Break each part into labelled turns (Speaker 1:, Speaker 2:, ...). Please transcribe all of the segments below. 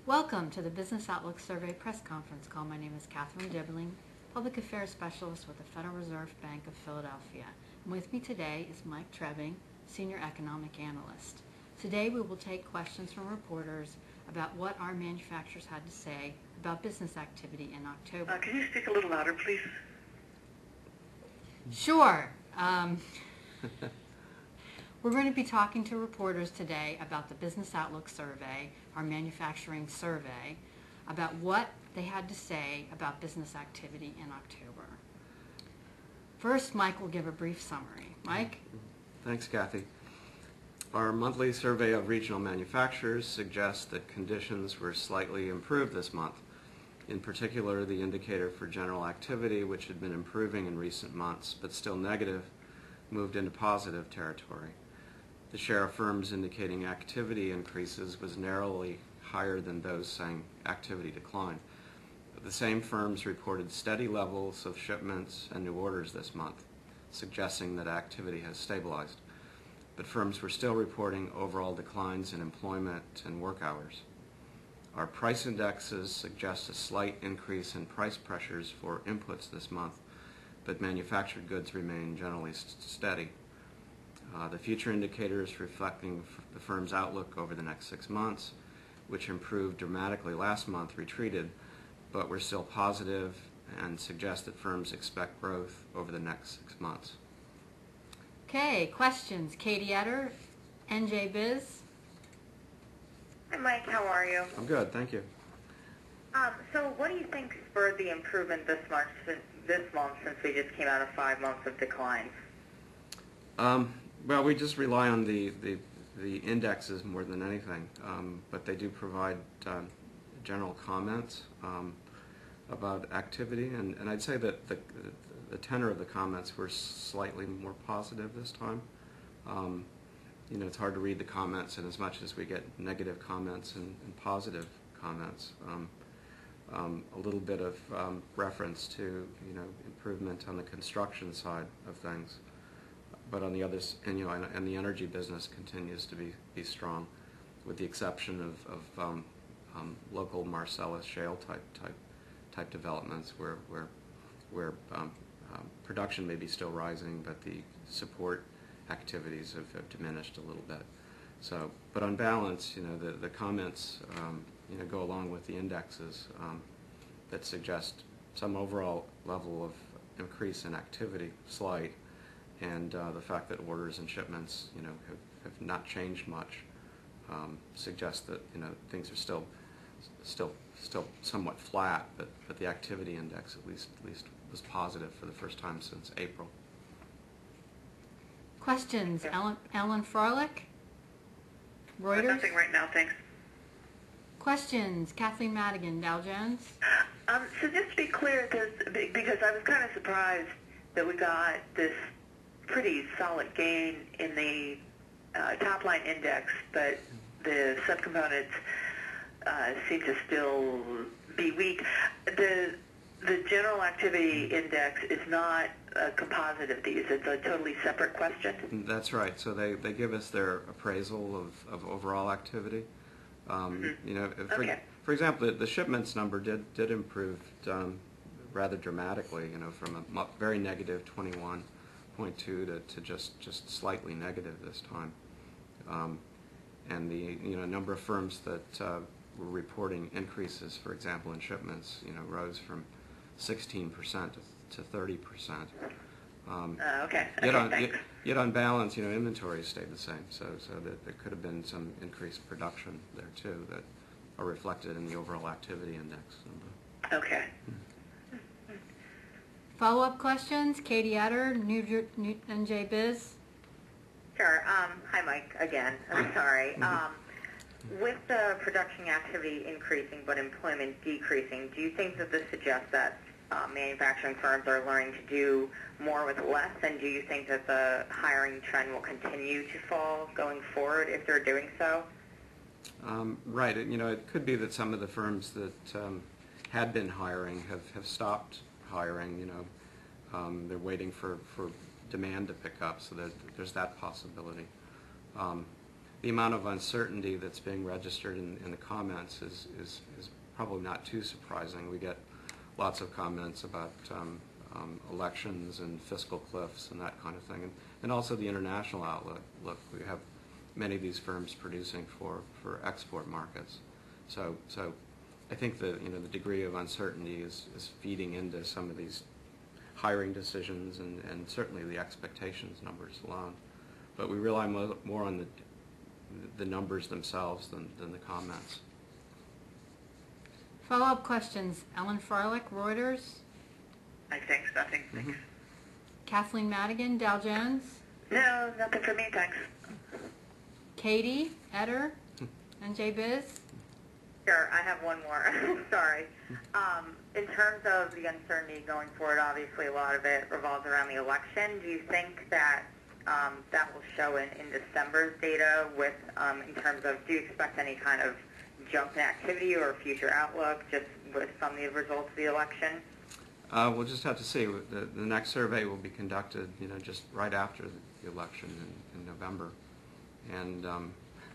Speaker 1: Welcome to the Business Outlook Survey press conference call. My name is Catherine Dibbling, Public Affairs Specialist with the Federal Reserve Bank of Philadelphia. And with me today is Mike Trebbing, Senior Economic Analyst. Today we will take questions from reporters about what our manufacturers had to say about business activity in October.
Speaker 2: Can you speak a little louder, please?
Speaker 1: Sure. We're going to be talking to reporters today about the Business Outlook Survey, our manufacturing survey, about what they had to say about business activity in October. First, Mike will give a brief summary. Mike?
Speaker 3: Thanks, Kathy. Our monthly survey of regional manufacturers suggests that conditions were slightly improved this month. In particular, the indicator for general activity, which had been improving in recent months but still negative, moved into positive territory. The share of firms indicating activity increases was narrowly higher than those saying activity declined. The same firms reported steady levels of shipments and new orders this month, suggesting that activity has stabilized. But firms were still reporting overall declines in employment and work hours. Our price indexes suggest a slight increase in price pressures for inputs this month, but manufactured goods remain generally steady. The future indicators reflecting the firm's outlook over the next 6 months, which improved dramatically last month, retreated, but were still positive and suggest that firms expect growth over the next 6 months.
Speaker 1: Okay, questions. Katie Etter, NJ Biz.
Speaker 2: Hi, Mike. How are you?
Speaker 3: I'm good, thank you.
Speaker 2: So what do you think spurred the improvement this month since we just came out of 5 months of declines?
Speaker 3: Well, we just rely on the indexes more than anything, but they do provide general comments about activity, and I'd say that the tenor of the comments were slightly more positive this time. You know, it's hard to read the comments, and as much as we get negative comments and positive comments, a little bit of reference to improvement on the construction side of things. But on the others, and the energy business continues to be strong, with the exception of local Marcellus shale type developments where production may be still rising, but the support activities have diminished a little bit. So, but on balance, the comments go along with the indexes that suggest some overall level of increase in activity, slight. And the fact that orders and shipments, have not changed much, suggests that things are still somewhat flat, but the activity index at least was positive for the first time since April.
Speaker 1: Questions. Ellen Froelich, Reuters.
Speaker 2: Nothing right now, thanks.
Speaker 1: Questions. Kathleen Madigan, Dow Jones.
Speaker 2: So just to be clear, because I was kind of surprised that we got this pretty solid gain in the top line index, but the subcomponents seem to still be weak. The general activity index is not a composite of these. It's a totally separate question.
Speaker 3: That's right. So they give us their appraisal of overall activity. For example, the shipments number did improve rather dramatically. From a very negative 21.2 to just slightly negative this time, and the number of firms that were reporting increases, for example, in shipments, rose from 16% to 30%.
Speaker 2: Okay.
Speaker 3: Yet on balance, inventories stayed the same, so that there could have been some increased production there too that are reflected in the overall activity index number.
Speaker 2: Okay.
Speaker 1: Follow-up questions. Katie Etter, NJ Biz.
Speaker 2: Sure. Hi, Mike, again. I'm sorry. With the production activity increasing but employment decreasing, do you think that this suggests that manufacturing firms are learning to do more with less, and do you think that the hiring trend will continue to fall going forward if they're doing so?
Speaker 3: Right. It could be that some of the firms that had been hiring have stopped hiring. They're waiting for demand to pick up, so there's that possibility. The amount of uncertainty that's being registered in the comments is probably not too surprising. We get lots of comments about elections and fiscal cliffs and that kind of thing, and also the international outlook. Look, we have many of these firms producing for export markets, so I think the degree of uncertainty is feeding into some of these hiring decisions and certainly the expectations numbers alone. But we rely more on the numbers themselves than the comments.
Speaker 1: Follow-up questions. Ellen Froelich, Reuters.
Speaker 2: Thanks, nothing. Thanks.
Speaker 1: Kathleen Madigan, Dow Jones.
Speaker 2: No, nothing for me, thanks.
Speaker 1: Katie Eder, NJ Biz.
Speaker 4: Sure, I have one more. Sorry. In terms of the uncertainty going forward, obviously a lot of it revolves around the election. Do you think that that will show in December's data with, in terms of, do you expect any kind of jump in activity or future outlook just with some of the results of the election?
Speaker 3: We'll just have to see. The next survey will be conducted, just right after the election in November, and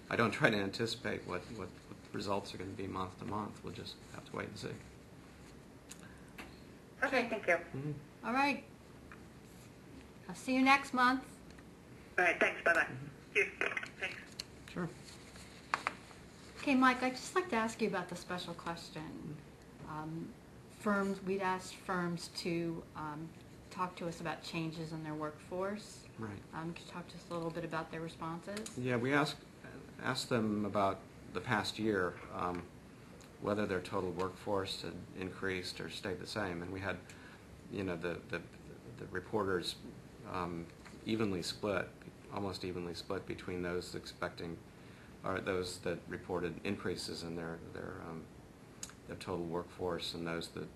Speaker 3: I don't try to anticipate what the results are going to be month to month. We'll just have to wait and see.
Speaker 4: Okay, thank you.
Speaker 3: Mm-hmm.
Speaker 1: All right. I'll see you next month.
Speaker 2: All right, thanks, bye-bye. Thanks.
Speaker 3: Sure.
Speaker 1: Okay, Mike, I'd just like to ask you about the special question. We'd asked firms to talk to us about changes in their workforce.
Speaker 3: Right.
Speaker 1: Could you talk to us a little bit about their responses?
Speaker 3: Yeah, we asked them about the past year, whether their total workforce had increased or stayed the same, and we had, the reporters evenly split, almost evenly split between those expecting, or those that reported increases in their total workforce and those that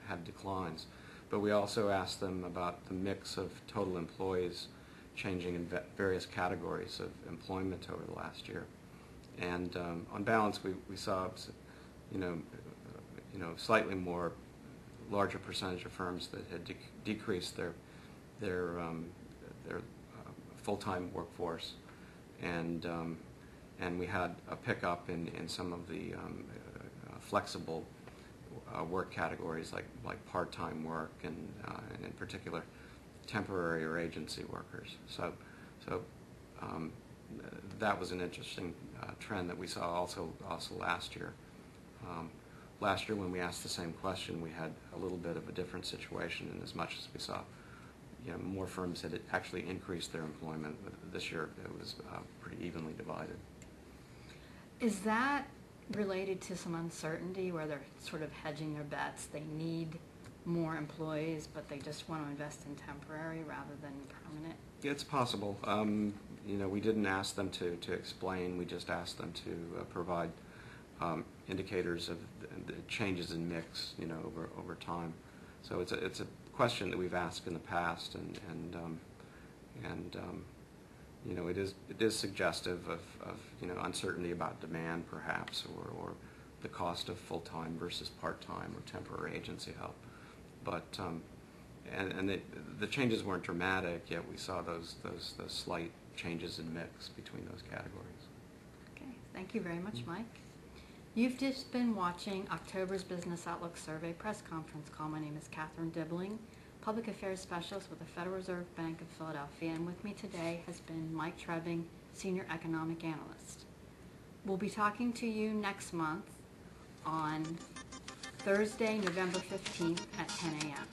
Speaker 3: had declines. But we also asked them about the mix of total employees changing in various categories of employment over the last year. And on balance, we saw, slightly more larger percentage of firms that had decreased their full-time workforce, and we had a pickup in some of the flexible work categories like part-time work and in particular temporary or agency workers. So that was an interesting trend that we saw also last year. Last year when we asked the same question, we had a little bit of a different situation in as much as we saw more firms had actually increased their employment. This year it was pretty evenly divided.
Speaker 1: Is that related to some uncertainty where they're sort of hedging their bets? They need more employees, but they just want to invest in temporary rather than permanent?
Speaker 3: It's possible. We didn't ask them to explain. We just asked them to provide indicators of the changes in mix, over time. So it's a question that we've asked in the past, and it is suggestive of uncertainty about demand, perhaps, or the cost of full-time versus part-time or temporary agency help. But the changes weren't dramatic, yet we saw those slight changes in mix between those categories.
Speaker 1: Okay, thank you very much, Mike. You've just been watching October's Business Outlook Survey press conference call. My name is Catherine Dibbling, Public Affairs Specialist with the Federal Reserve Bank of Philadelphia, and with me today has been Mike Trebbing, Senior Economic Analyst. We'll be talking to you next month on Thursday, November 15th at 10 a.m.